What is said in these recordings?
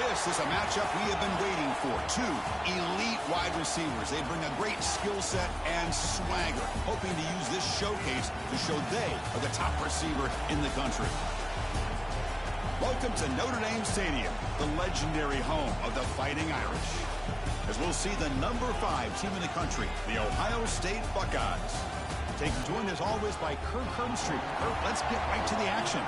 This is a matchup we have been waiting for. Two elite wide receivers. They bring a great skill set and swagger, hoping to use this showcase to show they are the top receiver in the country. Welcome to Notre Dame Stadium, the legendary home of the Fighting Irish, as we'll see the number 5 team in the country, the Ohio State Buckeyes. Joined as always by Kirk Herbstreit. Kirk, let's get right to the action.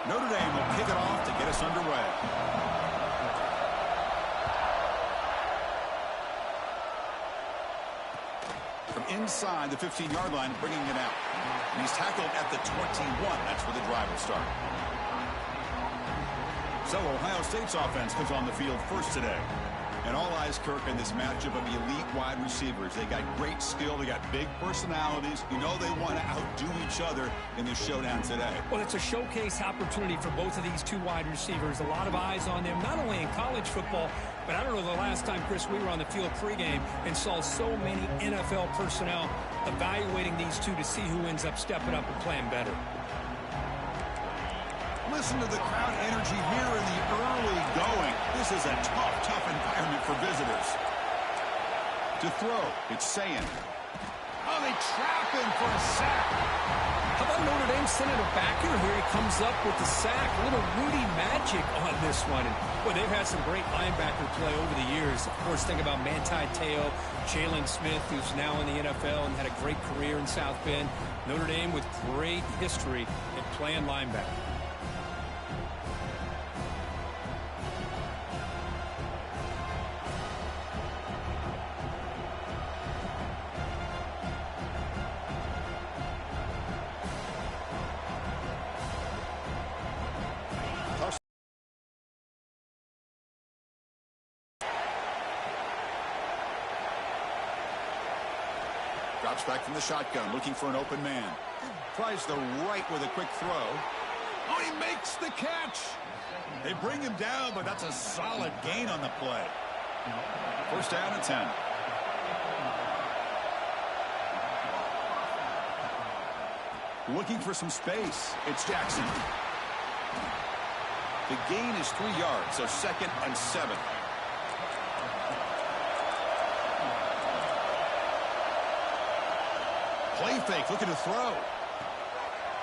Notre Dame will kick it off to get us underway. From inside the 15-yard line, bringing it out. And he's tackled at the 21. That's where the drive will start. So Ohio State's offense comes on the field first today. And all eyes, Kirk, in this matchup of elite wide receivers. They got great skill. They got big personalities. You know they want to outdo each other in this showdown today. Well, it's a showcase opportunity for both of these two wide receivers. A lot of eyes on them, not only in college football, but I don't know the last time, Chris, we were on the field pregame and saw so many NFL personnel evaluating these two to see who ends up stepping up and playing better. Listen to the crowd energy here in the early going. This is a tough environment for visitors. To throw, it's Sayin. Oh, they trap him for a sack. How about Notre Dame sending a backer here? He comes up with the sack. A little Rudy magic on this one. And, boy, they've had some great linebacker play over the years. Of course, think about Manti Te'o, Jalen Smith, who's now in the NFL and had a great career in South Bend. Notre Dame with great history in playing linebacker. Drops back from the shotgun, looking for an open man. Tries the right with a quick throw. Oh, he makes the catch. They bring him down, but that's a solid gain on the play. First down and 10. Looking for some space. It's Jackson. The gain is 3 yards, so 2nd and 7. Play fake, looking to throw.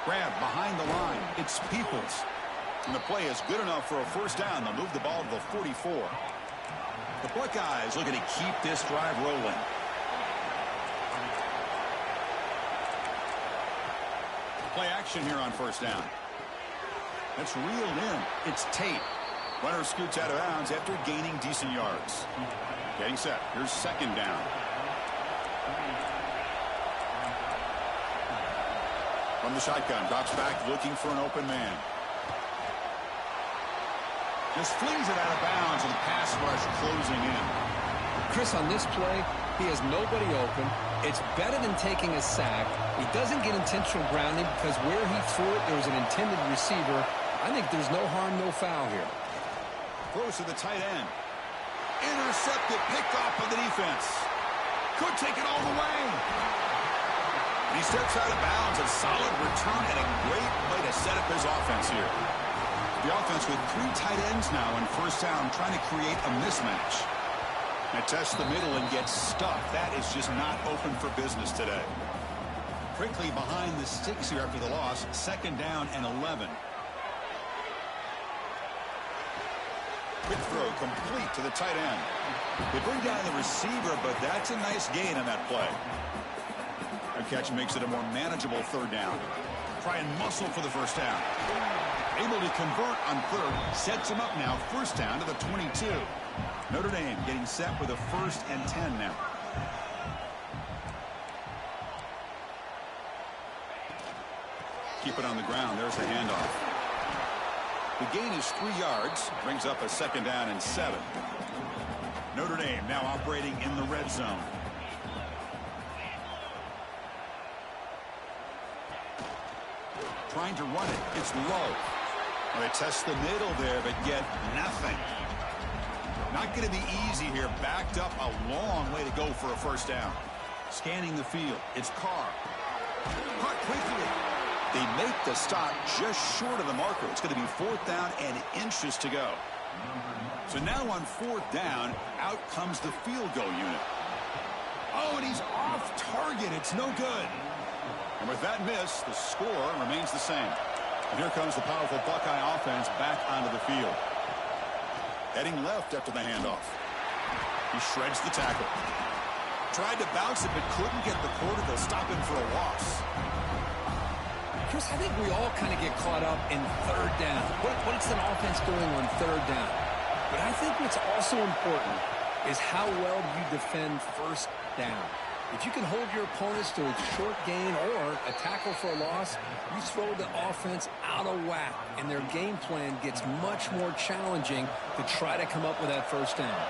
Grab behind the line. It's Peoples. And the play is good enough for a first down. They'll move the ball to the 44. The Buckeyes looking to keep this drive rolling. Play action here on first down. That's reeled in. It's Tate. Runner scoots out of bounds after gaining decent yards. Getting set. Here's 2nd down. From the shotgun, drops back, looking for an open man. Just flings it out of bounds, and the pass rush closing in. Chris, on this play, he has nobody open. It's better than taking a sack. He doesn't get intentional grounding because where he threw it, there was an intended receiver. I think there's no harm, no foul here. Throws to the tight end. Intercepted, picked off by the defense. Could take it all the way. He steps out of bounds, a solid return and a great way to set up his offense here. The offense with 3 tight ends now in first down, trying to create a mismatch. Now tests the middle and gets stuck. That is just not open for business today. Quickly behind the sticks here after the loss. 2nd down and 11. Quick throw complete to the tight end. They bring down the receiver, but that's a nice gain on that play. A catch makes it a more manageable 3rd down. Try and muscle for the first down. Able to convert on 3rd. Sets him up now. First down to the 22. Notre Dame getting set with a 1st and 10 now. Keep it on the ground. There's the handoff. The gain is 3 yards. Brings up a 2nd down and 7. Notre Dame now operating in the red zone. trying to run it. It's low. Well, they test the middle there, but get nothing. Not going to be easy here. Backed up a long way to go for a first down. Scanning the field. It's Carr. Caught quickly. They make the stop just short of the marker. It's going to be 4th down and inches to go. So now on 4th down, out comes the field goal unit. Oh, and he's off target. It's no good. And with that miss, the score remains the same. And here comes the powerful Buckeye offense back onto the field. Heading left after the handoff. He shreds the tackle. Tried to bounce it, but couldn't get the quarter. They'll stop him for a loss. Chris, I think we all kind of get caught up in 3rd down. What's an offense doing on 3rd down? But I think what's also important is how well you defend 1st down. If you can hold your opponents to a short gain or a tackle for a loss, you throw the offense out of whack, and their game plan gets much more challenging to try to come up with that 1st down.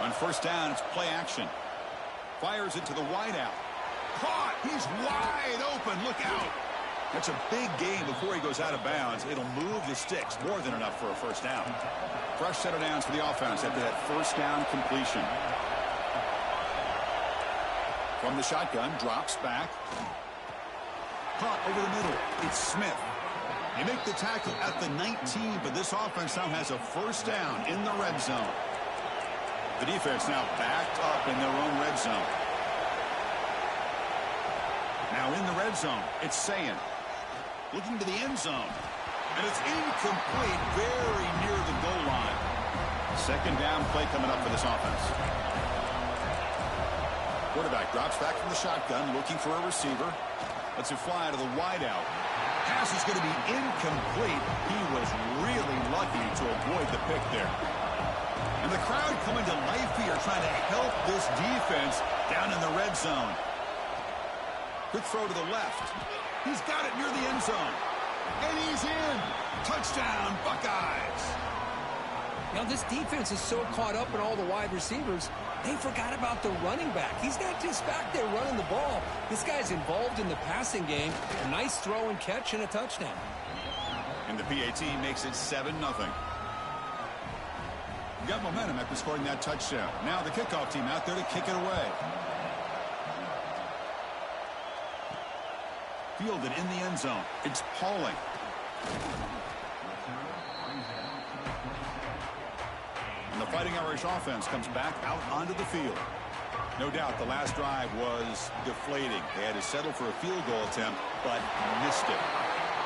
On 1st down, it's play action. Fires it to the wideout. Caught! He's wide open. Look out! That's a big gain before he goes out of bounds. It'll move the sticks. More than enough for a 1st down. Fresh set of downs for the offense after that 1st down completion. From the shotgun, drops back. Caught over the middle. It's Smith. They make the tackle at the 19, but this offense now has a 1st down in the red zone. The defense now backed up in their own red zone. Now in the red zone, it's Sayin. Looking to the end zone. And it's incomplete, very near the goal line. 2nd down play coming up for this offense. Quarterback drops back from the shotgun, looking for a receiver. Lets it fly to the wideout. Pass is going to be incomplete. He was really lucky to avoid the pick there. And the crowd coming to life here, trying to help this defense down in the red zone. Quick throw to the left. He's got it near the end zone. And he's in. Touchdown, Buckeyes. Now, this defense is so caught up in all the wide receivers, they forgot about the running back. He's not just back there running the ball. This guy's involved in the passing game. A nice throw and catch and a touchdown. And the PAT makes it 7-0. Got momentum after scoring that touchdown. Now the kickoff team out there to kick it away. Fielded in the end zone. It's Pauling. And the Fighting Irish offense comes back out onto the field. No doubt the last drive was deflating. They had to settle for a field goal attempt, but missed it.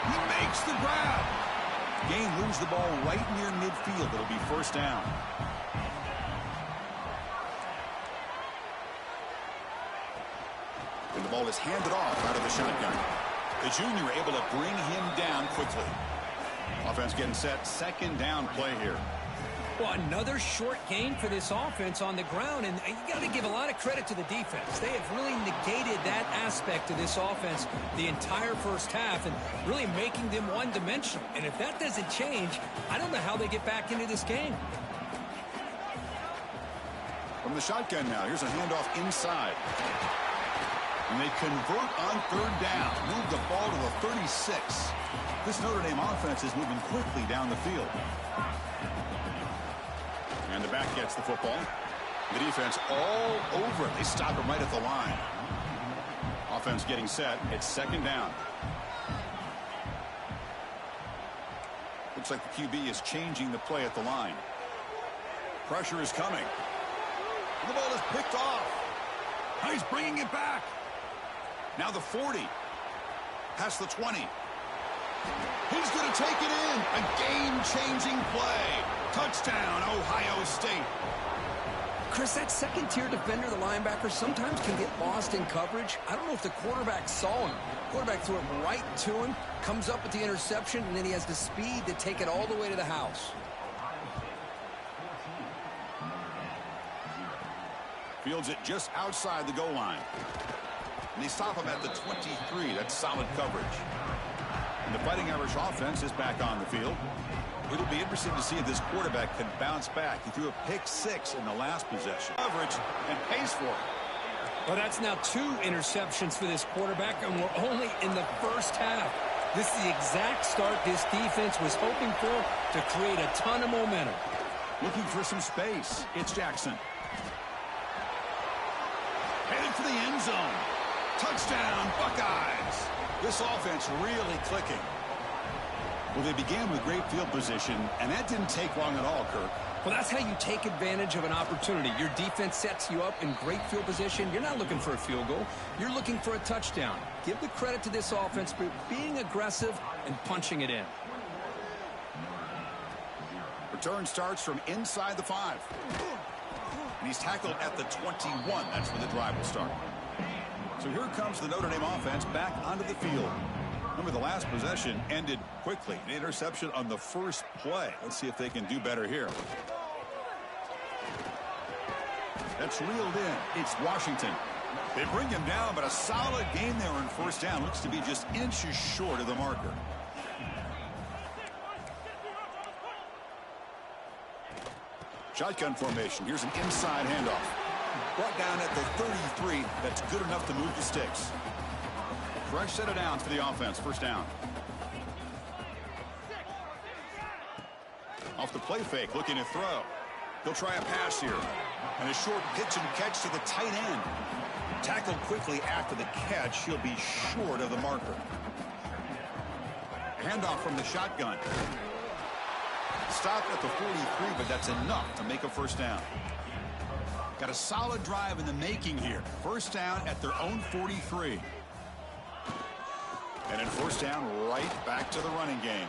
He makes the grab. Gain moves the ball right near midfield. It'll be 1st down. And the ball is handed off out of the shotgun. The junior able to bring him down quickly. Offense getting set. 2nd down play here. Well, another short gain for this offense on the ground, and you got to give a lot of credit to the defense. They have really negated that aspect of this offense the entire 1st half and really making them one-dimensional. And if that doesn't change, I don't know how they get back into this game. From the shotgun now, here's a handoff inside. And they convert on 3rd down. Move the ball to the 36. This Notre Dame offense is moving quickly down the field. And the back gets the football. The defense all over it. They stop him right at the line. Offense getting set. It's 2nd down. Looks like the QB is changing the play at the line. Pressure is coming. And the ball is picked off. Now he's bringing it back. Now the 40. Past the 20. He's going to take it in. A game-changing play. Touchdown, Ohio State. Chris, that 2nd-tier defender, the linebacker, sometimes can get lost in coverage. I don't know if the quarterback saw him. Quarterback threw it right to him, comes up with the interception, and then he has the speed to take it all the way to the house. Fields it just outside the goal line. And they stop him at the 23. That's solid coverage. And the Fighting Irish offense is back on the field. It'll be interesting to see if this quarterback can bounce back. He threw a pick 6 in the last possession. Coverage and pays for it. Well, that's now 2 interceptions for this quarterback, and we're only in the first half. This is the exact start this defense was hoping for to create a ton of momentum. Looking for some space. It's Jackson. Headed for the end zone. Touchdown, Buckeyes. This offense really clicking. Well, they began with great field position, and that didn't take long at all, Kirk. Well, that's how you take advantage of an opportunity. Your defense sets you up in great field position. You're not looking for a field goal. You're looking for a touchdown. Give the credit to this offense for being aggressive and punching it in. Return starts from inside the 5. And he's tackled at the 21. That's where the drive will start. So here comes the Notre Dame offense back onto the field. Remember, the last possession ended quickly. An interception on the first play. Let's see if they can do better here. That's reeled in. It's Washington. They bring him down, but a solid game there on first down. Looks to be just inches short of the marker. Shotgun formation. Here's an inside handoff. Brought down at the 33. That's good enough to move the sticks. Fresh set of downs for the offense. First down. Off the play fake, looking to throw. He'll try a pass here. And a short pitch and catch to the tight end. Tackled quickly after the catch. He'll be short of the marker. Handoff from the shotgun. Stopped at the 43, but that's enough to make a first down. Got a solid drive in the making here. First down at their own 43. And then first down right back to the running game.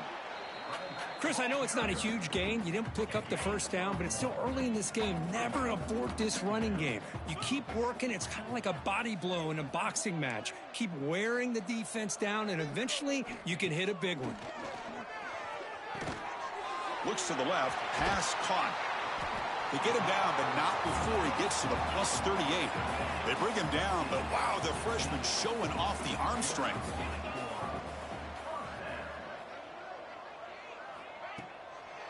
Chris, I know it's not a huge gain. You didn't pick up the first down, but it's still early in this game. Never abort this running game. You keep working. It's kind of like a body blow in a boxing match. Keep wearing the defense down, and eventually you can hit a big one. Looks to the left. Pass caught. They get him down, but not before he gets to the plus 38. They bring him down, but wow, the freshman showing off the arm strength.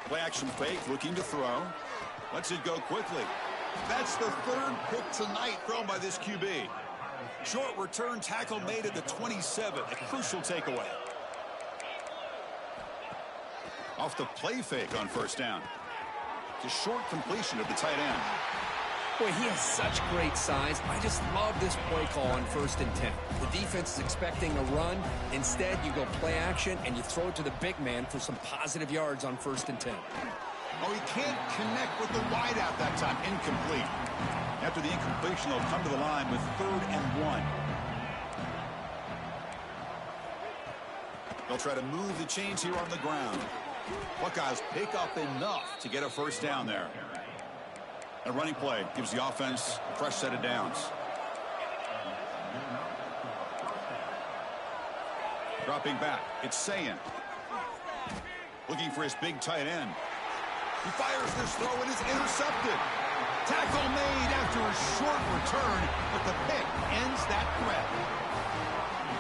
Play action fake, looking to throw. Lets it go quickly. That's the 3rd pick tonight thrown by this QB. Short return tackle made at the 27. A crucial takeaway. Off the play fake on first down. It's a short completion of the tight end. Boy, he has such great size. I just love this play call on 1st and 10. The defense is expecting a run. Instead, you go play action, and you throw it to the big man for some positive yards on 1st and 10. Oh, he can't connect with the wideout that time. Incomplete. After the incompletion, they'll come to the line with 3rd and 1. They'll try to move the chains here on the ground. Buckeyes pick up enough to get a first down there. A running play gives the offense a fresh set of downs. Dropping back, it's Sayan. Looking for his big tight end. He fires this throw and is intercepted. Tackle made after a short return, but the pick ends that threat.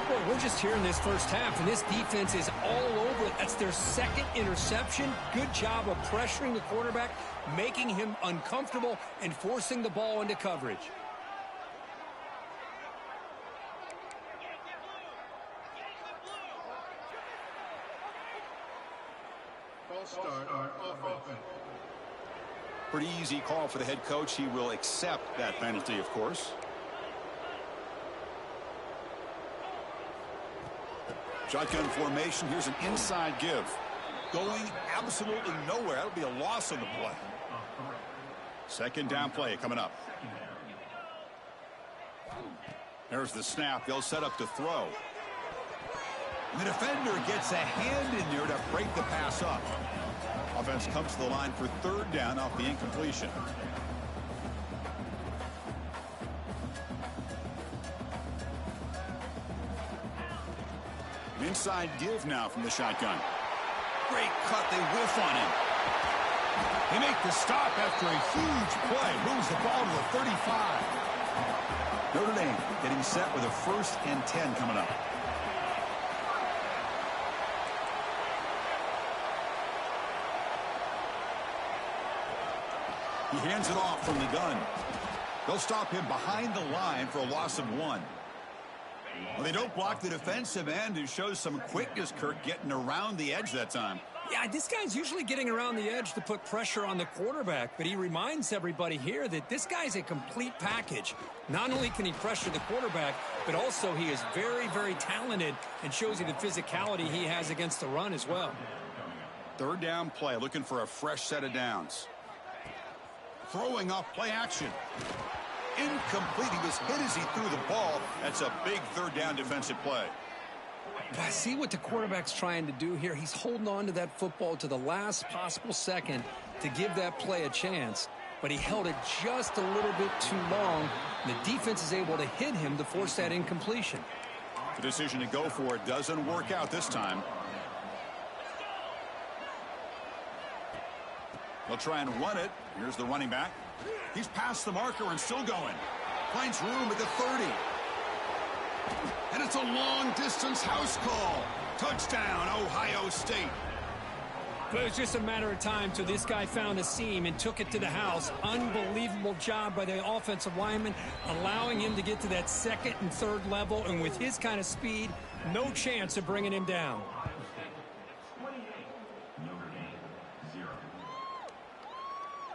Well, we're just here in this first half, and this defense is all over it. That's their 2nd interception. Good job of pressuring the quarterback, making him uncomfortable, and forcing the ball into coverage. Pretty easy call for the head coach. He will accept that penalty, of course. Shotgun formation. Here's an inside give. Going absolutely nowhere. That'll be a loss on the play. 2nd down play coming up. There's the snap. They'll set up to throw. And the defender gets a hand in there to break the pass up. Offense comes to the line for 3rd down off the incompletion. An inside give now from the shotgun. Great cut. They whiff on him. They make the stop after a huge play. Moves the ball to the 35. Notre Dame getting set with a 1st and 10 coming up. He hands it off from the gun. They'll stop him behind the line for a loss of 1. Well, they don't block the defensive end, who shows some quickness, Kirk, getting around the edge that time. Yeah, this guy's usually getting around the edge to put pressure on the quarterback, but he reminds everybody here that this guy's a complete package. Not only can he pressure the quarterback, but also he is very, very talented and shows you the physicality he has against the run as well. Third down play, looking for a fresh set of downs. Throwing off play action. Incomplete. He was hit as he threw the ball. That's a big third down defensive play. But I see what the quarterback's trying to do here. He's holding on to that football to the last possible second to give that play a chance. But he held it just a little bit too long. And the defense is able to hit him to force that incompletion. The decision to go for it doesn't work out this time. They'll try and run it. Here's the running back. He's past the marker and still going. Finds room at the 30. And it's a long-distance house call. Touchdown, Ohio State. But it was just a matter of time till this guy found a seam and took it to the house. Unbelievable job by the offensive lineman, allowing him to get to that second and third level. And with his kind of speed, no chance of bringing him down.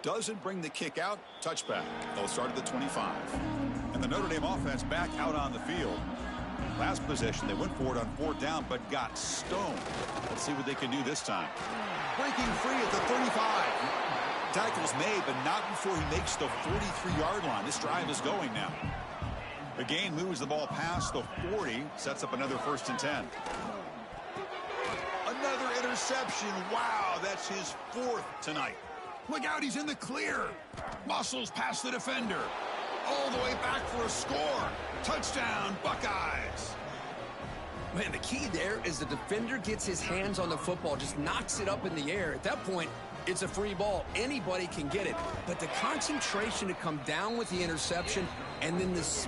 Doesn't bring the kick out. Touchback. They'll start at the 25. And the Notre Dame offense back out on the field. Last possession, they went for it on fourth down, but got stoned. Let's see what they can do this time. Breaking free at the 35. Tackle's made, but not before he makes the 43-yard line. This drive is going now. The gain moves the ball past the 40, sets up another 1st and 10. Another interception. Wow, that's his 4th tonight. Look out, he's in the clear. Muscles past the defender. All the way back for a score. Touchdown, Buckeyes. Man, the key there is the defender gets his hands on the football, just knocks it up in the air. At that point, it's a free ball. Anybody can get it. But the concentration to come down with the interception and then this...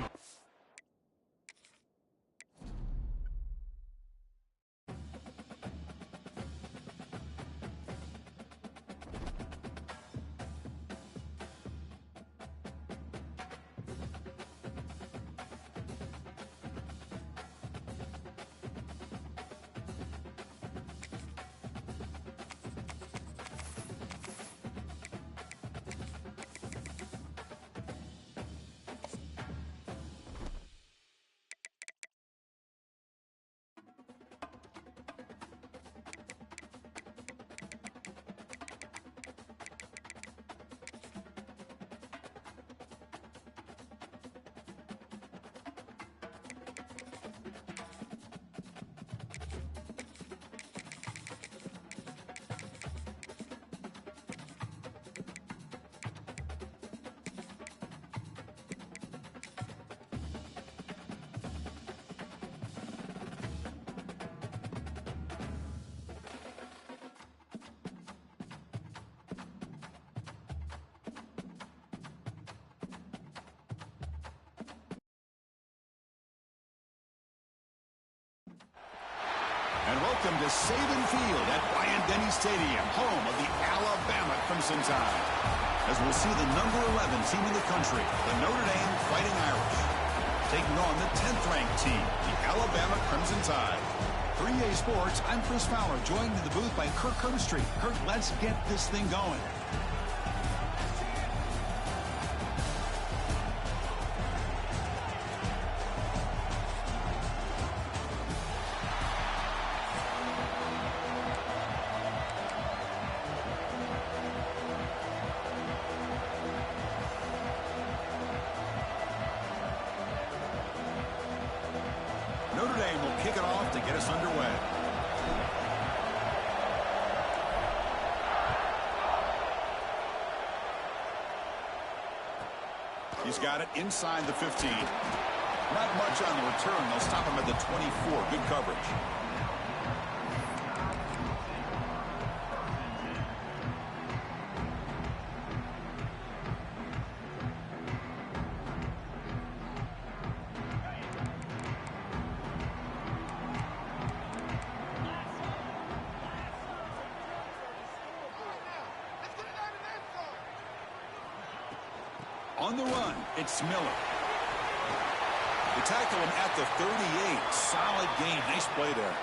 And welcome to Saban Field at Bryant-Denny Stadium, home of the Alabama Crimson Tide. As we'll see the number 11 team in the country, the Notre Dame Fighting Irish, taking on the 10th-ranked team, the Alabama Crimson Tide. 3A Sports, I'm Chris Fowler, joined in the booth by Kirk Herbstreit. Kirk, let's get this thing going. Notre Dame will kick it off to get us underway. He's got it inside the 15. Not much on the return. They'll stop him at the 24. Good coverage. On the run, It's Miller. They tackle him at the 38. Solid gain. Nice play there.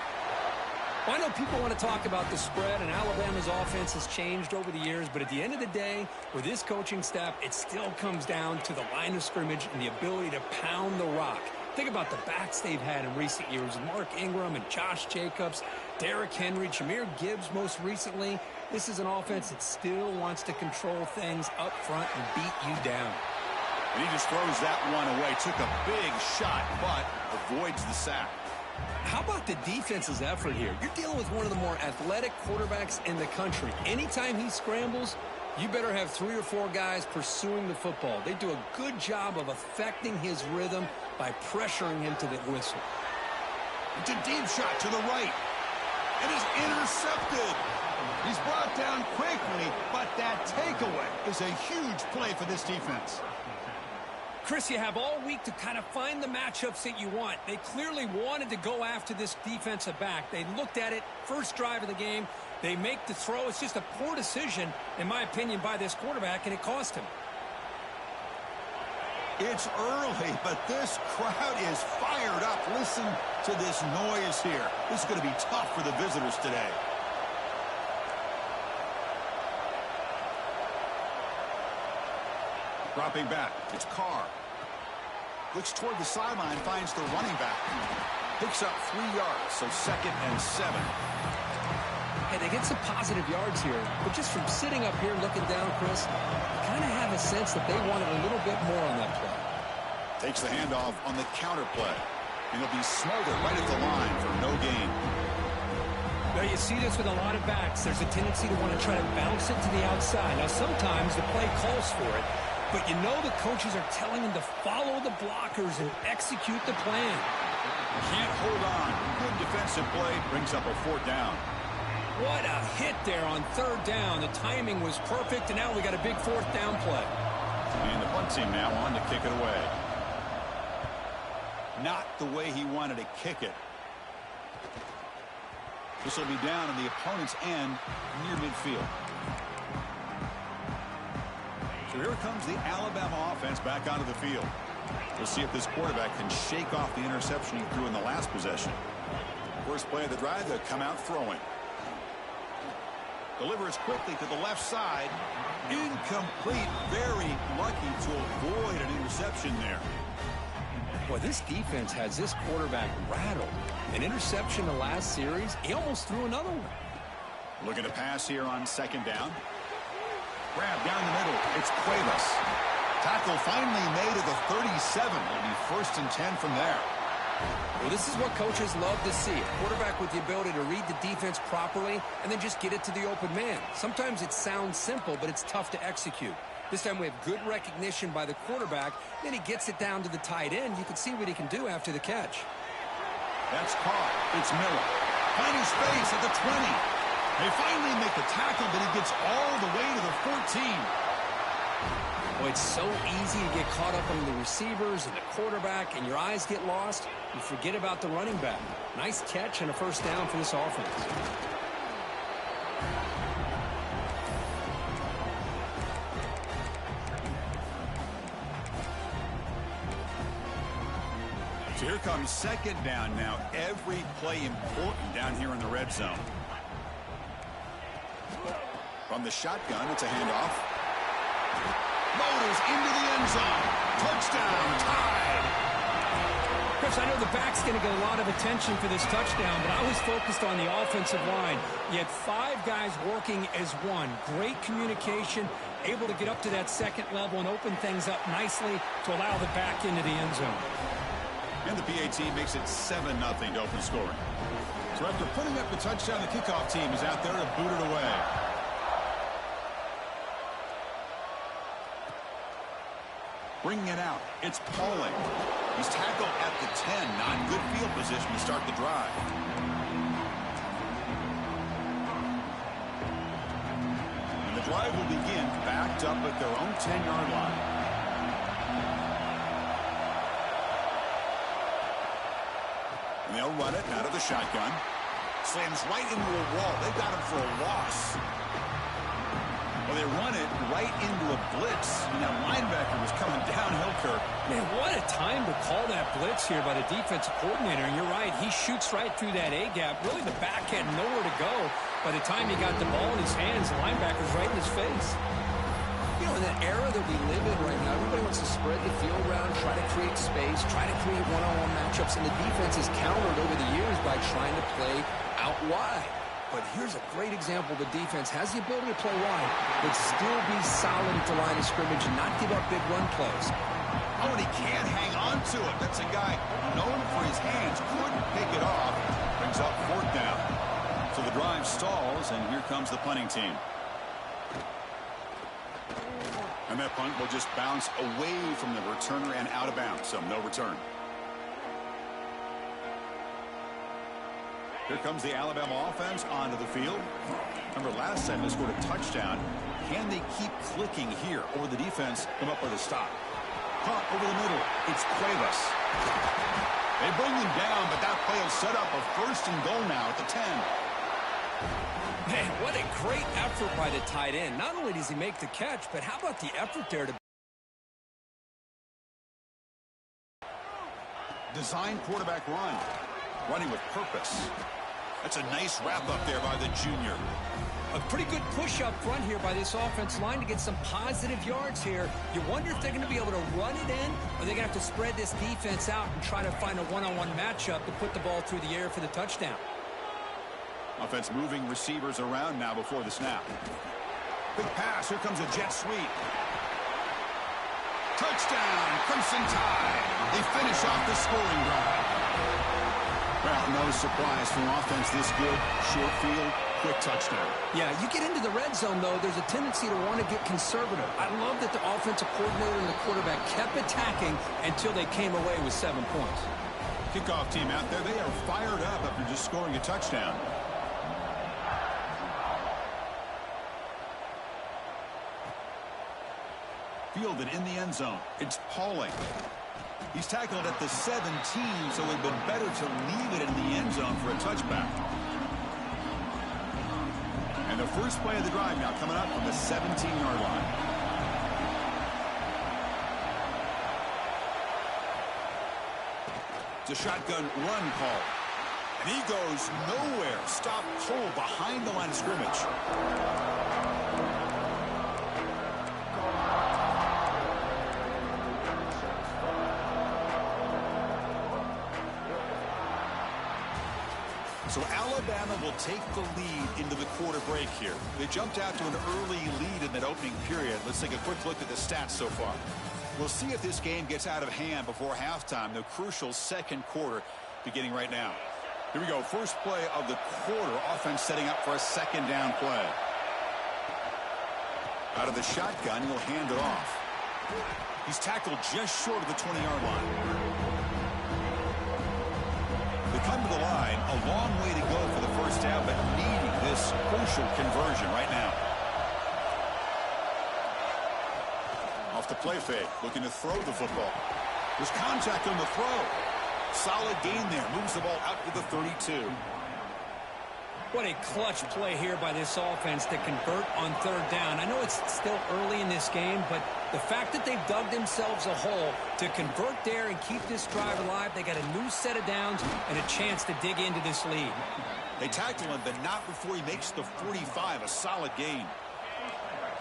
Well, I know people want to talk about the spread, and Alabama's offense has changed over the years, but at the end of the day, with this coaching staff, it still comes down to the line of scrimmage and the ability to pound the rock. Think about the backs they've had in recent years. Mark Ingram and Josh Jacobs, Derrick Henry, Jahmyr Gibbs most recently. This is an offense that still wants to control things up front and beat you down. And he just throws that one away. Took a big shot, but avoids the sack. How about the defense's effort here? You're dealing with one of the more athletic quarterbacks in the country. Anytime he scrambles, you better have 3 or 4 guys pursuing the football. They do a good job of affecting his rhythm by pressuring him to the whistle. It's a deep shot to the right. It is intercepted. He's brought down quickly, but that takeaway is a huge play for this defense. Chris, you have all week to kind of find the matchups that you want. They clearly wanted to go after this defensive back. They looked at it, first drive of the game. They make the throw. It's just a poor decision, in my opinion, by this quarterback, and it cost him. It's early, but this crowd is fired up. Listen to this noise here. This is going to be tough for the visitors today. Dropping back, it's Carr. Looks toward the sideline, finds the running back. Picks up 3 yards, so 2nd and 7. Hey, they get some positive yards here, but just from sitting up here looking down, Chris, you kind of have a sense that they wanted a little bit more on that play. Takes the handoff on the counter play. And he'll be smothered right at the line for no gain. Now, you see this with a lot of backs. There's a tendency to want to try to bounce it to the outside. Now, sometimes the play calls for it, but you know the coaches are telling them to follow the blockers and execute the plan. Can't hold on. Good defensive play. Brings up a 4th down. What a hit there on 3rd down. The timing was perfect, and now we got a big 4th down play. And the punt team now on to kick it away. Not the way he wanted to kick it. This will be down on the opponent's end near midfield. So here comes the Alabama offense back onto the field. We'll see if this quarterback can shake off the interception he threw in the last possession. First play of the drive, they'll come out throwing. Delivers quickly to the left side. Incomplete. Very lucky to avoid an interception there. Boy, this defense has this quarterback rattled. An interception the last series, he almost threw another one. Looking to pass here on 2nd down. Grab down the middle. It's Cuevas. Tackle finally made at the 37. It'll be 1st and 10 from there. Well, this is what coaches love to see. A quarterback with the ability to read the defense properly and then just get it to the open man. Sometimes it sounds simple, but it's tough to execute. This time we have good recognition by the quarterback. Then he gets it down to the tight end. You can see what he can do after the catch. That's caught. It's Miller. Finding space at the 20. They finally make the tackle, but he gets all the way to the 14. Boy, it's so easy to get caught up on the receivers and the quarterback, and your eyes get lost. You forget about the running back. Nice catch and a 1st down for this offense. So here comes 2nd down now. Every play important down here in the red zone. From the shotgun, it's a handoff. Motors into the end zone. Touchdown, tied. Chris, I know the back's going to get a lot of attention for this touchdown, but I was focused on the offensive line. You had 5 guys working as one. Great communication, able to get up to that 2nd level and open things up nicely to allow the back into the end zone. And the PAT makes it 7-0 to open scoring. So after putting up the touchdown, the kickoff team is out there to boot it away. Bringing it out, it's Pauling. He's tackled at the 10. Not good field position to start the drive. And the drive will begin backed up at their own 10-yard line. And they'll run it out of the shotgun. Slams right into a wall. They got him for a loss. Well, they run it right into a blitz, and that linebacker was coming downhill, Kirk. Man, what a time to call that blitz here by the defensive coordinator. And you're right, he shoots right through that A-gap. Really, the back had nowhere to go. By the time he got the ball in his hands, the linebacker's right in his face. You know, in that era that we live in right now, everybody wants to spread the field around, try to create space, try to create one-on-one matchups, and the defense has countered over the years by trying to play out wide. But here's a great example. The defense has the ability to play wide, but still be solid at the line of scrimmage and not give up big run plays. Oh, and he can't hang on to it. That's a guy known for his hands. Couldn't pick it off. Brings up 4th down. So the drive stalls, and here comes the punting team. And that punt will just bounce away from the returner and out of bounds, so no return. Here comes the Alabama offense onto the field. Remember last time they scored a touchdown. Can they keep clicking here, or the defense come up with a stop? Punt over the middle. It's Cuevas. They bring him down, but that play will set up a 1st and goal now at the 10. Man, what a great effort by the tight end. Not only does he make the catch, but how about the effort there to design quarterback run. Running with purpose. That's a nice wrap up there by the junior. A pretty good push up front here by this offense line to get some positive yards here. You wonder if they're going to be able to run it in, or they're going to have to spread this defense out and try to find a one-on-one matchup to put the ball through the air for the touchdown. Offense moving receivers around now before the snap. Big pass. Here comes a jet sweep. Touchdown, Crimson Tide. They finish off the scoring drive. Well, no surprise from offense this good. Short field, quick touchdown. Yeah, you get into the red zone, though, there's a tendency to want to get conservative. I love that the offensive coordinator and the quarterback kept attacking until they came away with 7 points. Kickoff team out there, they are fired up after just scoring a touchdown. Fielded in the end zone. It's Pauling. He's tackled at the 17, so it would have been better to leave it in the end zone for a touchback. And the first play of the drive now coming up from the 17-yard line. It's a shotgun run call. And he goes nowhere. Stop cold behind the line of scrimmage. So Alabama will take the lead into the quarter break here. They jumped out to an early lead in that opening period. Let's take a quick look at the stats so far. We'll see if this game gets out of hand before halftime. The crucial 2nd quarter beginning right now. Here we go. First play of the quarter. Offense setting up for a 2nd down play. Out of the shotgun, he'll hand it off. He's tackled just short of the 20-yard line. Come to the line, a long way to go for the first down, but needing this crucial conversion right now. Off the play fake, looking to throw the football. There's contact on the throw. Solid gain there, moves the ball out to the 32. What a clutch play here by this offense to convert on 3rd down. I know it's still early in this game, but the fact that they've dug themselves a hole to convert there and keep this drive alive, they got a new set of downs and a chance to dig into this lead. They tackle him, but not before he makes the 45, a solid gain.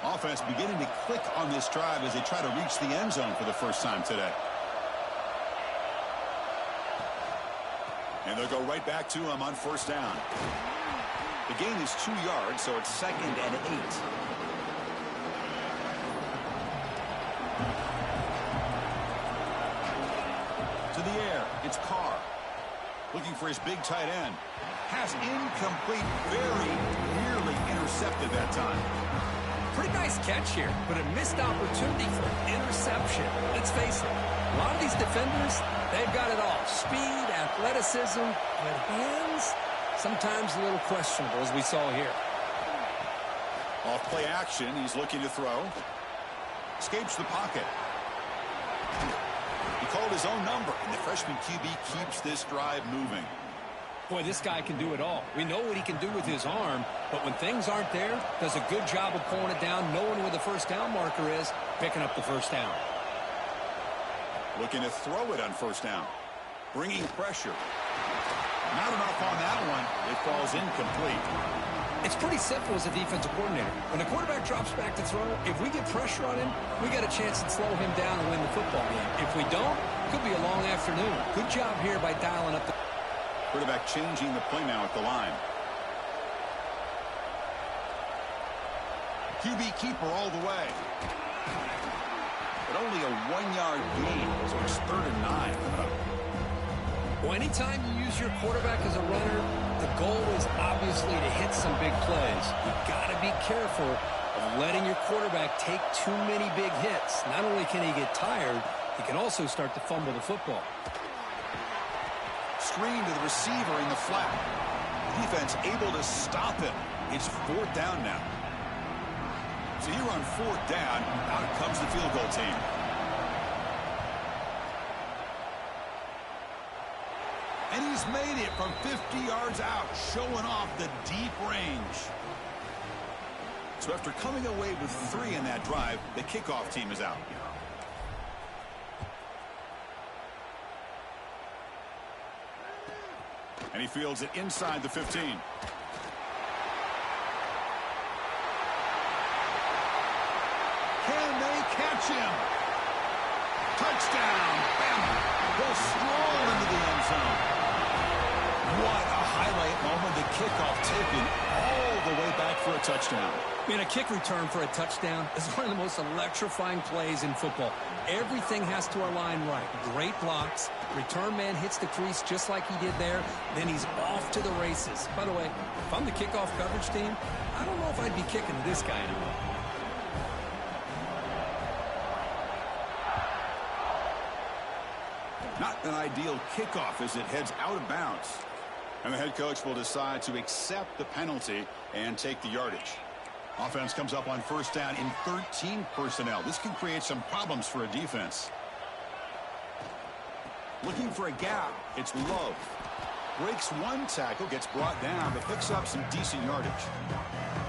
Offense beginning to click on this drive as they try to reach the end zone for the first time today. And they'll go right back to him on 1st down. The gain is 2 yards, so it's 2nd and 8. To the air, it's Carr. Looking for his big tight end. Pass incomplete, very nearly intercepted that time. Pretty nice catch here, but a missed opportunity for an interception. Let's face it, a lot of these defenders, they've got it all. Speed, athleticism, but hands, sometimes a little questionable, as we saw here. Off play action, he's looking to throw. Escapes the pocket. He called his own number, and the freshman QB keeps this drive moving. Boy, this guy can do it all. We know what he can do with his arm, but when things aren't there, does a good job of pulling it down, knowing where the first down marker is, picking up the first down. Looking to throw it on first down. Bringing pressure. Not enough on that one. It falls incomplete. It's pretty simple as a defensive coordinator. When the quarterback drops back to throw, if we get pressure on him, we got a chance to slow him down and win the football game. If we don't, it could be a long afternoon. Good job here by dialing up the... Quarterback changing the play now at the line. QB keeper all the way. But only a 1-yard gain, so it's 3rd and 9 coming up. Well, anytime you use your quarterback as a runner, the goal is obviously to hit some big plays. You've got to be careful of letting your quarterback take too many big hits. Not only can he get tired, he can also start to fumble the football. Screen to the receiver in the flat. Defense able to stop him. It's 4th down now. So here on 4th down, out comes the field goal team. And he's made it from 50 yards out, showing off the deep range. So after coming away with 3 in that drive, the kickoff team is out. And he fields it inside the 15. Can they catch him? Touchdown! Bama goes strong into the end zone. What a highlight moment. The kickoff taken all the way back for a touchdown. Man, a kick return for a touchdown is one of the most electrifying plays in football. Everything has to align right. Great blocks. Return man hits the crease just like he did there. Then he's off to the races. By the way, if I'm the kickoff coverage team, I don't know if I'd be kicking to this guy anymore. Not an ideal kickoff as it heads out of bounds. And the head coach will decide to accept the penalty and take the yardage. Offense comes up on first down in 13 personnel. This can create some problems for a defense. Looking for a gap. It's Love. Breaks one tackle, gets brought down, but picks up some decent yardage.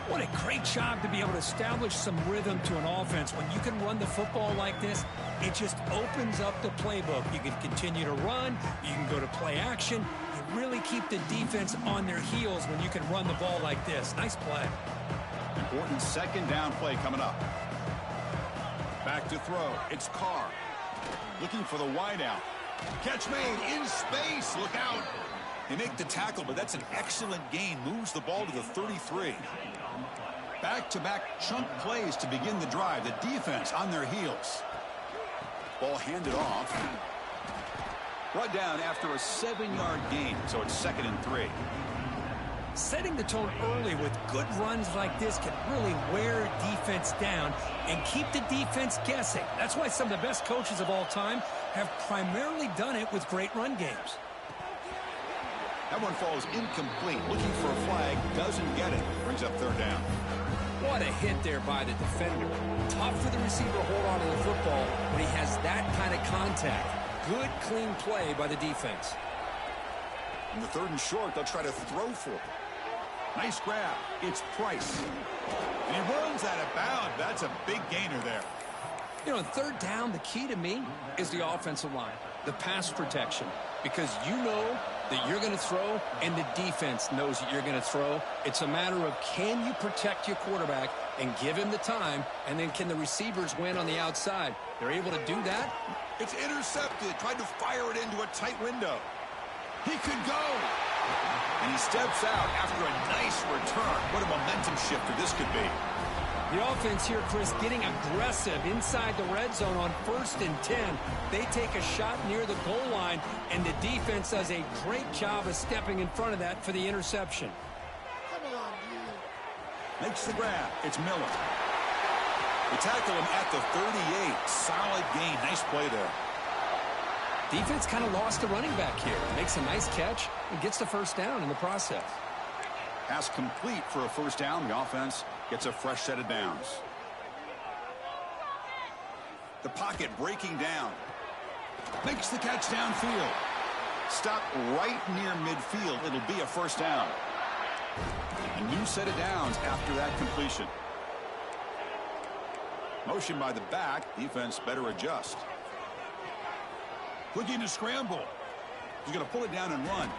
What a great job to be able to establish some rhythm to an offense. When you can run the football like this, it just opens up the playbook. You can continue to run. You can go to play action. You really keep the defense on their heels when you can run the ball like this. Nice play. Important 2nd down play coming up. Back to throw. It's Carr. Looking for the wideout. Catch made in space. Look out. They make the tackle, but that's an excellent gain. Moves the ball to the 33. Back-to-back chunk plays to begin the drive. The defense on their heels. Ball handed off. Brought down after a 7-yard gain, so it's 2nd and 3. Setting the tone early with good runs like this can really wear a defense down and keep the defense guessing. That's why some of the best coaches of all time have primarily done it with great run games. That one falls incomplete. Looking for a flag. Doesn't get it. Brings up 3rd down. What a hit there by the defender. Tough for the receiver to hold on to the football when he has that kind of contact. Good, clean play by the defense. In the 3rd and short, they'll try to throw for it. Nice grab. It's Price. And he runs out of bounds. That's a big gainer there. You know, on 3rd down, the key to me is the offensive line, the pass protection, because you know that you're going to throw and the defense knows that you're going to throw. It's a matter of can you protect your quarterback and give him the time, and then can the receivers win on the outside? They're able to do that. It's intercepted. Tried to fire it into a tight window. He could go. And he steps out after a nice return. What a momentum shifter this could be. The offense here, Chris, getting aggressive inside the red zone on 1st and 10. They take a shot near the goal line, and the defense does a great job of stepping in front of that for the interception. Makes the grab. It's Miller. They tackle him at the 38. Solid gain. Nice play there. Defense kind of lost the running back here. Makes a nice catch and gets the 1st down in the process. Pass complete for a 1st down. The offense gets a fresh set of downs. The pocket breaking down. Makes the catch downfield. Stop right near midfield. It'll be a first down. A new set of downs after that completion. Motion by the back. Defense better adjust. Looking to scramble. He's going to pull it down and run.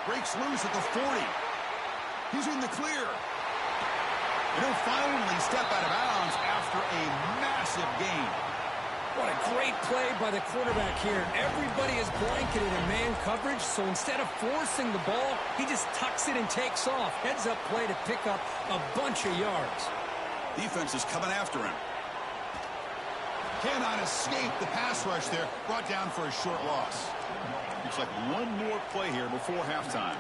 Breaks loose at the 40. He's in the clear. And he'll finally step out of bounds after a massive gain. What a great play by the quarterback here. Everybody is blanketed in man coverage, so instead of forcing the ball, he just tucks it and takes off. Heads up play to pick up a bunch of yards. Defense is coming after him. Cannot escape the pass rush there. Brought down for a short loss. Looks like one more play here before halftime.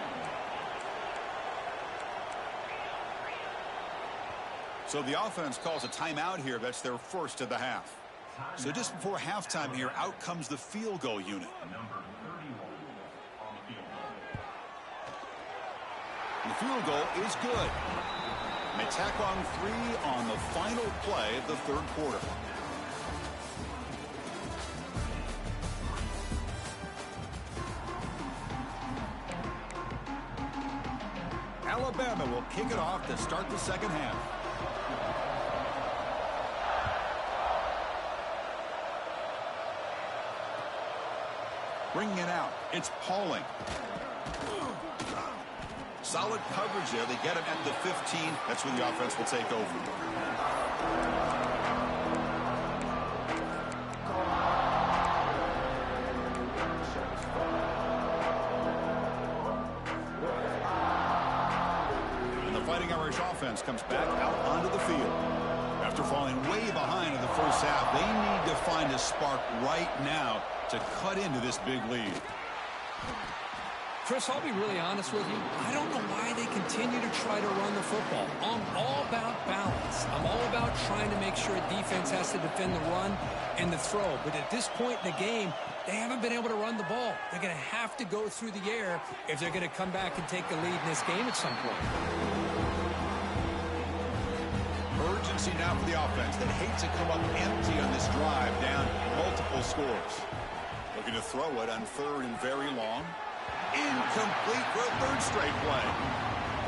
So the offense calls a timeout here. That's their first of the half. So just before halftime here, out comes the field goal unit. And the field goal is good. And they tack on 3 on the final play of the third quarter. Alabama will kick it off to start the second half. Bringing it out. It's Pauling. Solid coverage there. They get him at the 15. That's when the offense will take over. And the Fighting Irish offense comes back out onto the field. After falling way behind in the first half, they need to find a spark right now to cut into this big lead. Chris, I'll be really honest with you. I don't know why they continue to try to run the football. I'm all about balance. I'm all about trying to make sure defense has to defend the run and the throw. But at this point in the game, they haven't been able to run the ball. They're going to have to go through the air if they're going to come back and take the lead in this game at some point. Urgency now for the offense that hates to come up empty on this drive, down multiple scores. Looking to throw it on 3rd and very long. Incomplete for a 3rd straight play.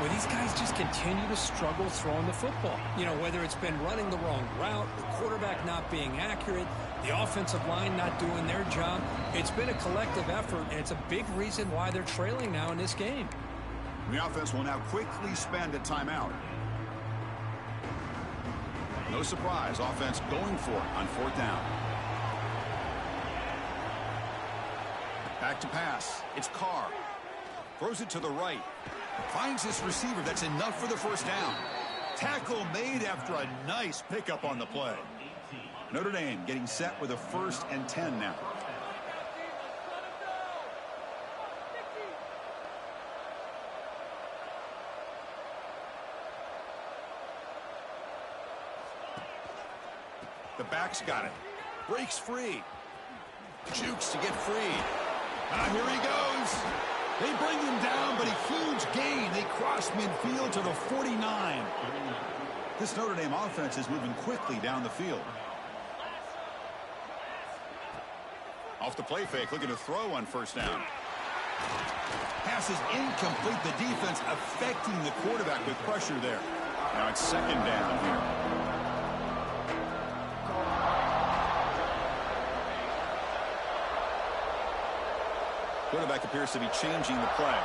Well, these guys just continue to struggle throwing the football. You know, whether it's been running the wrong route, the quarterback not being accurate, the offensive line not doing their job. It's been a collective effort, and it's a big reason why they're trailing now in this game. The offense will now quickly spend a timeout. No surprise, offense going for it on 4th down. Back to pass. It's Carr. Throws it to the right. Finds his receiver. That's enough for the first down. Tackle made after a nice pickup on the play. Notre Dame getting set with a 1st and 10 now. The back's got it. Breaks free. Jukes to get free. Here he goes. They bring him down, but a huge gain. They cross midfield to the 49. This Notre Dame offense is moving quickly down the field. Off the play fake, looking to throw on 1st down. Pass is incomplete. The defense affecting the quarterback with pressure there. Now it's 2nd down here. Quarterback appears to be changing the play.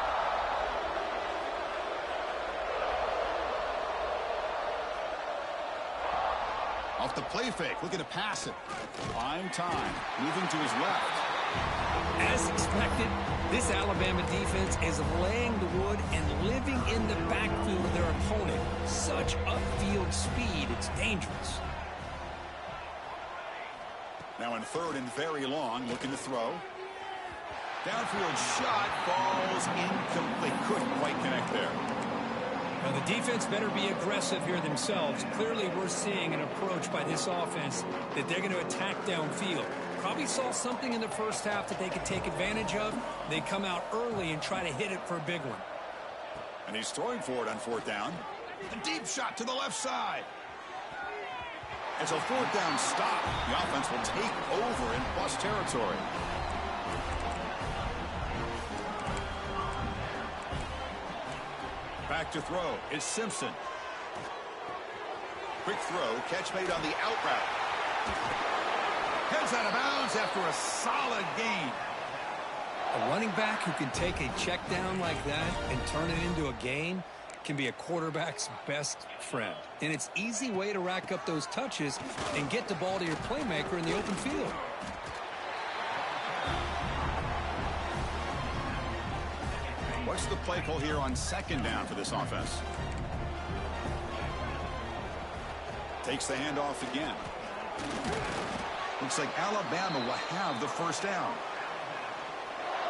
Off the play fake, looking to pass it. Fine time, moving to his left. As expected, this Alabama defense is laying the wood and living in the backfield of their opponent. Such upfield speed, it's dangerous. Now in 3rd and very long, looking to throw. Downfield shot falls incomplete. Couldn't quite connect there. Now the defense better be aggressive here themselves. Clearly we're seeing an approach by this offense that they're going to attack downfield. Probably saw something in the first half that they could take advantage of. They come out early and try to hit it for a big one. And he's throwing for it on 4th down. A deep shot to the left side. It's a 4th down stop. The offense will take over in plus territory. back to throw. It's Simpson. Quick throw. Catch made on the out route. Heads out of bounds after a solid gain. A running back who can take a check down like that and turn it into a gain can be a quarterback's best friend. And it's an easy way to rack up those touches and get the ball to your playmaker in the open field. What's the play call here on second down for this offense? Takes the handoff again. Looks like Alabama will have the first down.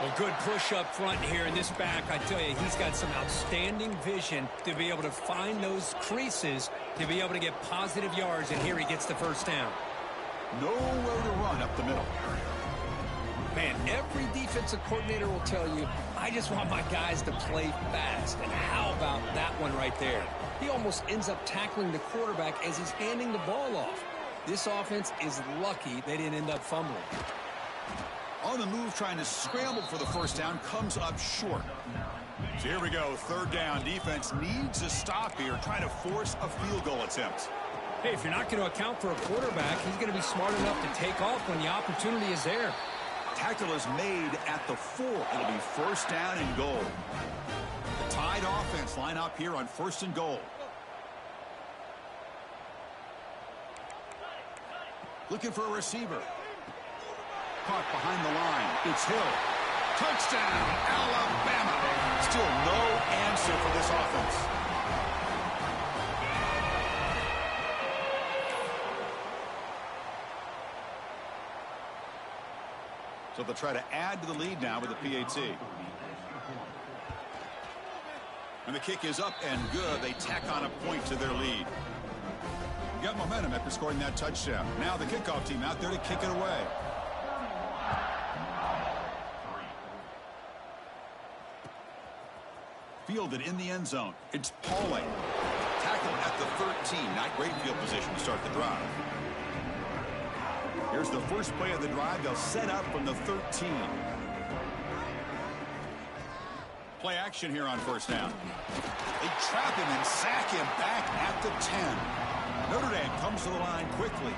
Well, good push up front here in this back. I tell you, he's got some outstanding vision to be able to find those creases to be able to get positive yards, and here he gets the first down. Nowhere to run up the middle. Man, every defensive coordinator will tell you, I just want my guys to play fast. And how about that one right there? He almost ends up tackling the quarterback as he's handing the ball off. This offense is lucky they didn't end up fumbling. On the move, trying to scramble for the first down, comes up short. So here we go, third down. Defense needs a stop here, trying to force a field goal attempt. Hey, if you're not going to account for a quarterback, he's going to be smart enough to take off when the opportunity is there. Tackle is made at the 4. It'll be first down and goal. The tied offense line up here on first and goal. Looking for a receiver. Caught behind the line. It's Hill. Touchdown, Alabama. Still no answer for this offense. So they'll try to add to the lead now with the PAT. And the kick is up and good. They tack on a point to their lead. Got momentum after scoring that touchdown. Now the kickoff team out there to kick it away. Fielded in the end zone. It's Pauling. Tackle at the 13. Not great field position to start the drive. Here's the first play of the drive. They'll set up from the 13. Play action here on first down. They trap him and sack him back at the 10. Notre Dame comes to the line quickly.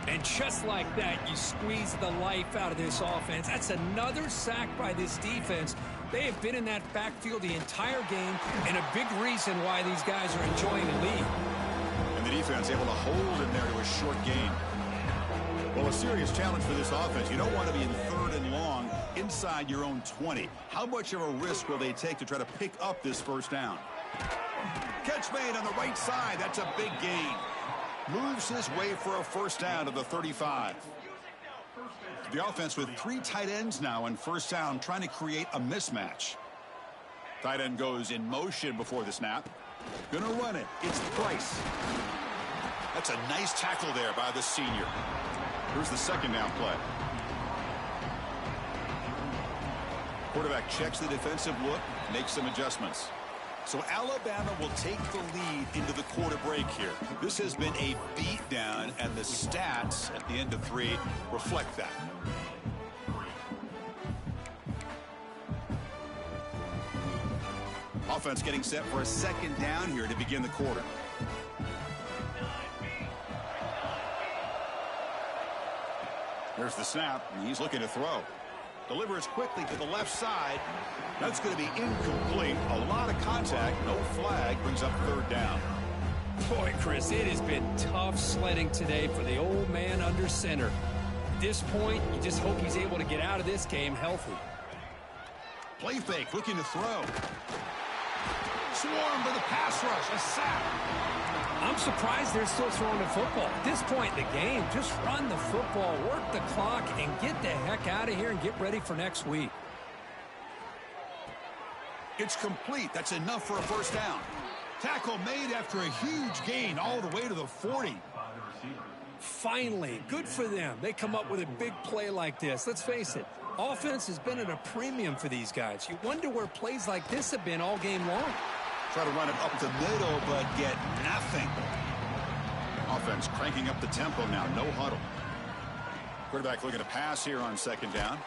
And just like that, you squeeze the life out of this offense. That's another sack by this defense. They have been in that backfield the entire game, and a big reason why these guys are enjoying the lead. And the defense able to hold him there to a short gain. Well, a serious challenge for this offense. You don't want to be in third and long inside your own 20. How much of a risk will they take to try to pick up this first down? Catch made on the right side. That's a big gain. Moves his way for a first down to the 35. The offense with 3 tight ends now on first down, trying to create a mismatch. Tight end goes in motion before the snap. Gonna run it. It's Price. That's a nice tackle there by the senior. Here's the second down play. Quarterback checks the defensive look, makes some adjustments. So Alabama will take the lead into the quarter break here. This has been a beatdown, and the stats at the end of 3 reflect that. Offense getting set for a second down here to begin the quarter. There's the snap, and he's looking to throw. Delivers quickly to the left side. That's going to be incomplete. A lot of contact, no flag, brings up third down. Boy, Chris, it has been tough sledding today for the old man under center. At this point, you just hope he's able to get out of this game healthy. Play fake, looking to throw. Swarm for the pass rush, a sack. I'm surprised they're still throwing the football. At this point in the game, just run the football, work the clock, and get the heck out of here and get ready for next week. It's complete. That's enough for a first down. Tackle made after a huge gain all the way to the 40. Finally, good for them. They come up with a big play like this. Let's face it, offense has been at a premium for these guys. You wonder where plays like this have been all game long. Try to run it up the middle, but get nothing. Offense cranking up the tempo now. No huddle. Quarterback looking to pass here on second down.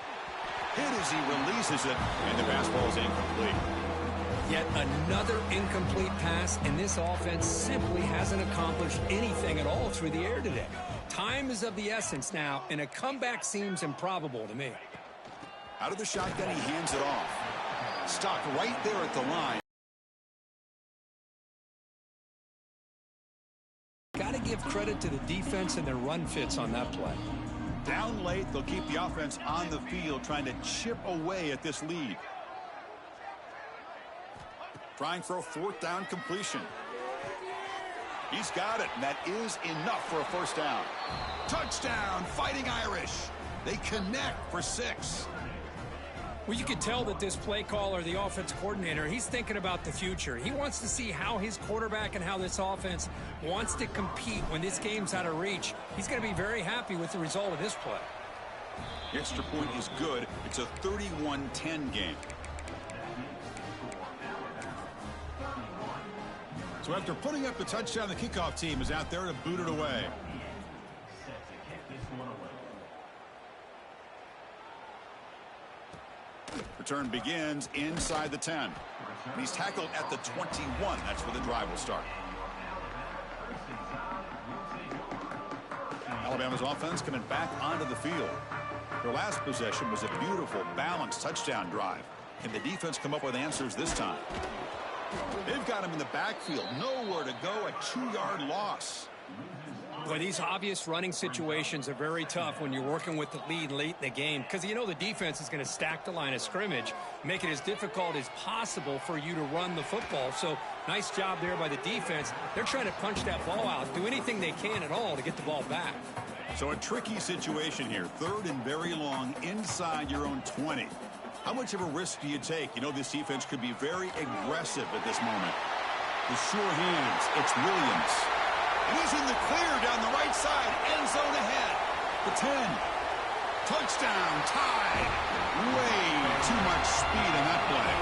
Hit as he releases it, and the pass ball is incomplete. Yet another incomplete pass, and this offense simply hasn't accomplished anything at all through the air today. Time is of the essence now, and a comeback seems improbable to me. Out of the shotgun, he hands it off. Stopped right there at the line. Got to give credit to the defense and their run fits on that play. Down late, they'll keep the offense on the field, trying to chip away at this lead. Trying for a fourth down completion. He's got it, and that is enough for a first down. Touchdown, Fighting Irish. They connect for 6. Well, you can tell that this play caller, the offense coordinator, he's thinking about the future. He wants to see how his quarterback and how this offense wants to compete when this game's out of reach. He's going to be very happy with the result of this play. The extra point is good. It's a 31-10 game. So after putting up the touchdown, the kickoff team is out there to boot it away. Return begins inside the 10. And he's tackled at the 21. That's where the drive will start. Alabama's offense coming back onto the field. Their last possession was a beautiful, balanced touchdown drive. Can the defense come up with answers this time? They've got him in the backfield. Nowhere to go. A 2-yard loss. Boy, these obvious running situations are very tough when you're working with the lead late in the game, because you know the defense is going to stack the line of scrimmage, make it as difficult as possible for you to run the football. So nice job there by the defense. They're trying to punch that ball out, do anything they can at all to get the ball back. So a tricky situation here. 3rd and very long inside your own 20. How much of a risk do you take? You know this defense could be very aggressive at this moment. With sure hands, it's Williams. And he's in the clear down the right side. End zone ahead. The 10. Touchdown. Tied. Way too much speed on that play.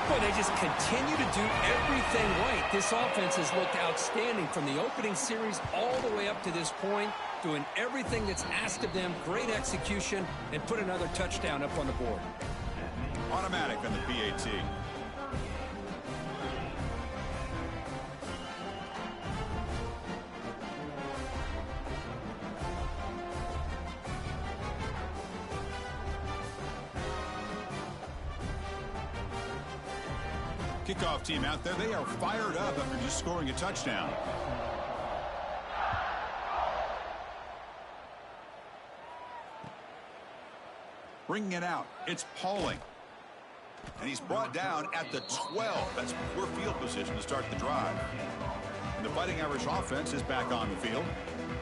Boy, they just continue to do everything right. This offense has looked outstanding from the opening series all the way up to this point, doing everything that's asked of them, great execution, and put another touchdown up on the board. Automatic on the PAT. Kickoff team out there. They are fired up after just scoring a touchdown. Bringing it out. It's Pauling. And he's brought down at the 12. That's poor field position to start the drive. And the Fighting Irish offense is back on the field.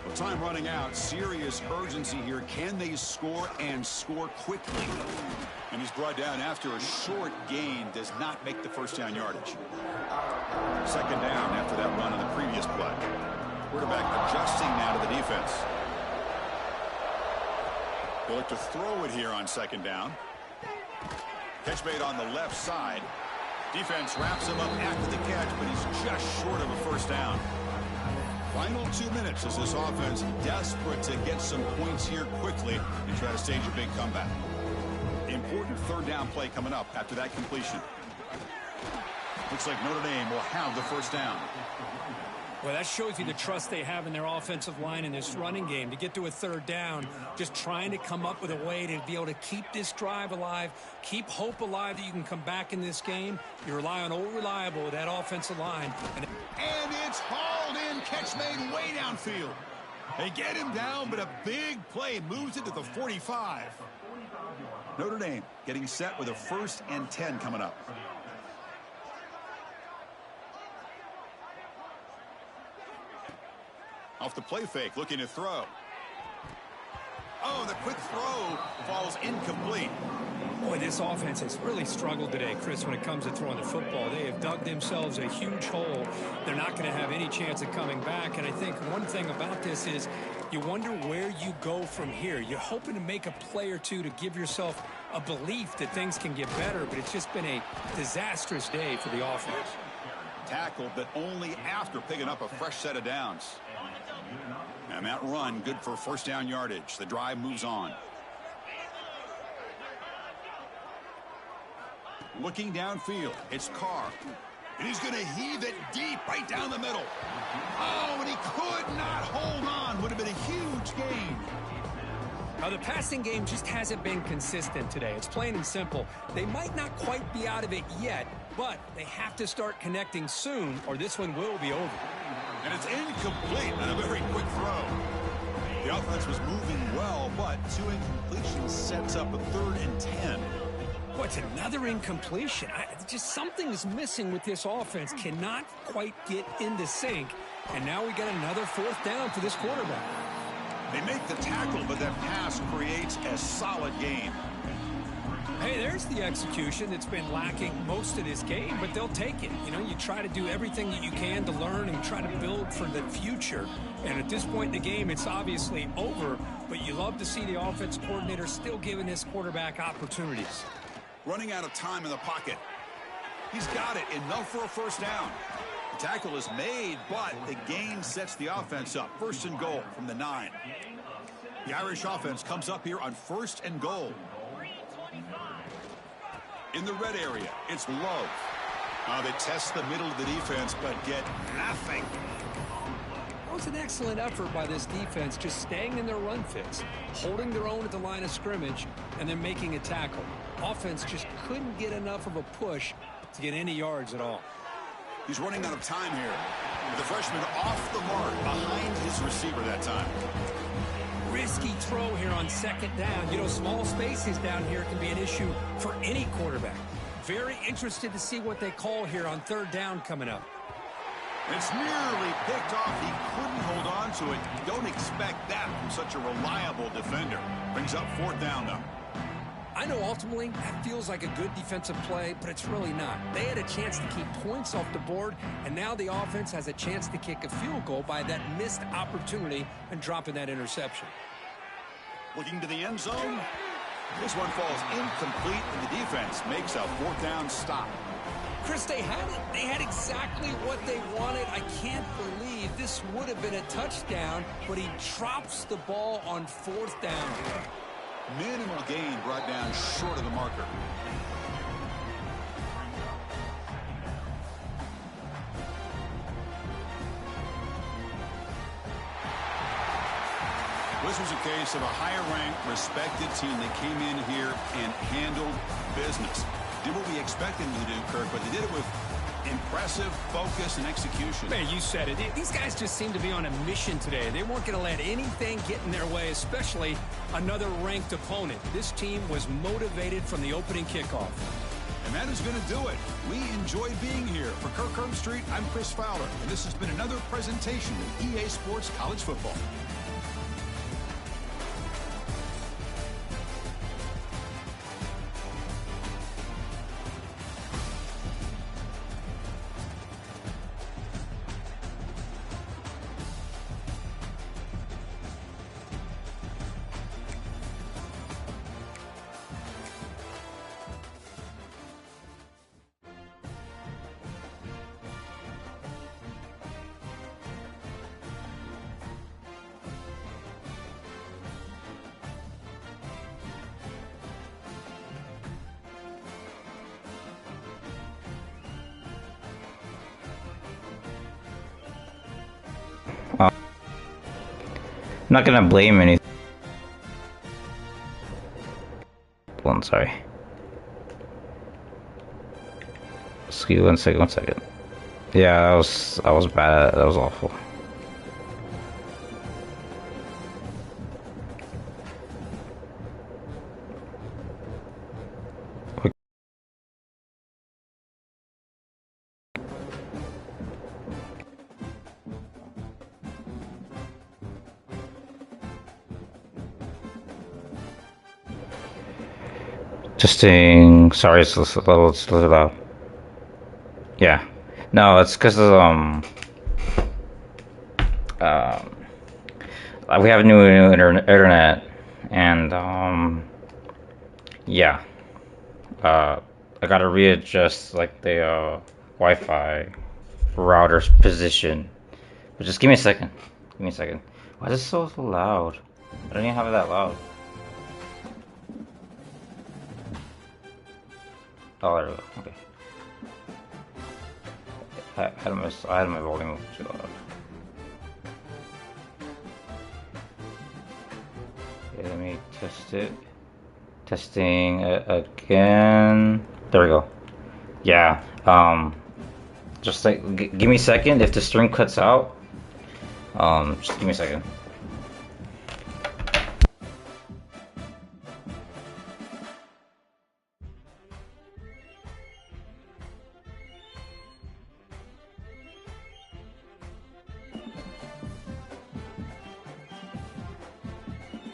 With time running out, serious urgency here. Can they score and score quickly? And he's brought down after a short gain. Does not make the first down yardage. 2nd down after that run on the previous play. Quarterback adjusting now to the defense. They'll look to throw it here on 2nd down. Catch made on the left side. Defense wraps him up after the catch, but he's just short of a first down. Final 2 minutes as this offense desperate to get some points here quickly and try to stage a big comeback. Important 3rd down play coming up after that completion. Looks like Notre Dame will have the first down. Well, that shows you the trust they have in their offensive line in this running game. To get to a 3rd down, just trying to come up with a way to be able to keep this drive alive, keep hope alive that you can come back in this game. You rely on old reliable with that offensive line. And it's hauled in. Catch made way downfield. They get him down, but a big play moves it to the 45. Notre Dame getting set with a 1st and 10 coming up. Off the play fake, looking to throw. Oh, the quick throw falls incomplete. Boy, this offense has really struggled today, Chris, when it comes to throwing the football. They have dug themselves a huge hole. They're not going to have any chance of coming back. And I think one thing about this is you wonder where you go from here. You're hoping to make a play or two to give yourself a belief that things can get better, but it's just been a disastrous day for the offense. Tackled, but only after picking up a fresh set of downs. And that run, good for first down yardage. The drive moves on. Looking downfield, it's Carr. And he's going to heave it deep right down the middle. Oh, and he could not hold on. Would have been a huge gain. Now, the passing game just hasn't been consistent today. It's plain and simple. They might not quite be out of it yet, but they have to start connecting soon, or this one will be over. And it's incomplete on a very quick throw. The offense was moving well, but 2 incompletions sets up a 3rd and 10. What's another incompletion? Just something is missing with this offense. Cannot quite get into sync. And now we got another 4th down for this quarterback. They make the tackle, but that pass creates a solid gain. Hey, there's the execution that's been lacking most of this game, but they'll take it. You know, you try to do everything that you can to learn and try to build for the future. And at this point in the game, it's obviously over, but you love to see the offense coordinator still giving this quarterback opportunities. Running out of time in the pocket. He's got it. Enough for a 1st down. The tackle is made, but the gain sets the offense up. 1st and goal from the 9. The Irish offense comes up here on 1st and goal. In the red area, it's Love. They test the middle of the defense, but get nothing. That was an excellent effort by this defense, just staying in their run fits, holding their own at the line of scrimmage, and then making a tackle. Offense just couldn't get enough of a push to get any yards at all. He's running out of time here. The freshman off the mark behind his receiver that time. Risky throw here on 2nd down. You know, small spaces down here can be an issue for any quarterback. Very interested to see what they call here on 3rd down coming up. It's nearly picked off. He couldn't hold on to it. Don't expect that from such a reliable defender. Brings up 4th down, though. I know ultimately that feels like a good defensive play, but it's really not. They had a chance to keep points off the board, and now the offense has a chance to kick a field goal by that missed opportunity and dropping that interception. Looking to the end zone. This one falls incomplete, and the defense makes a 4th down stop. Chris, they had it. They had exactly what they wanted. I can't believe this would have been a touchdown, but he drops the ball on 4th down here. Minimal gain brought down short of the marker. This was a case of a higher-ranked, respected team that came in here and handled business. Did what we expected them to do, Kirk, but they did it with impressive focus and execution. Man, you said it. These guys just seem to be on a mission today. They weren't going to let anything get in their way, especially another ranked opponent. This team was motivated from the opening kickoff. And that is going to do it. We enjoyed being here. For Kirk Herbstreit, I'm Chris Fowler, and this has been another presentation of EA Sports College Football. I'm not gonna blame anything. One, sorry. Excuse me, 1 second. Yeah, I was bad. That was awful. Just saying, sorry, it's a little loud. Yeah, no, it's because we have a new internet, and yeah, I gotta readjust like the Wi-Fi router's position. But just give me a second. Give me a second. Why is this so loud? I don't even have it that loud. Oh, there we go. Okay. I had my volume too loud. Okay, let me test it. Testing again. There we go. Yeah. Just like give me a second. If the stream cuts out, just give me a second.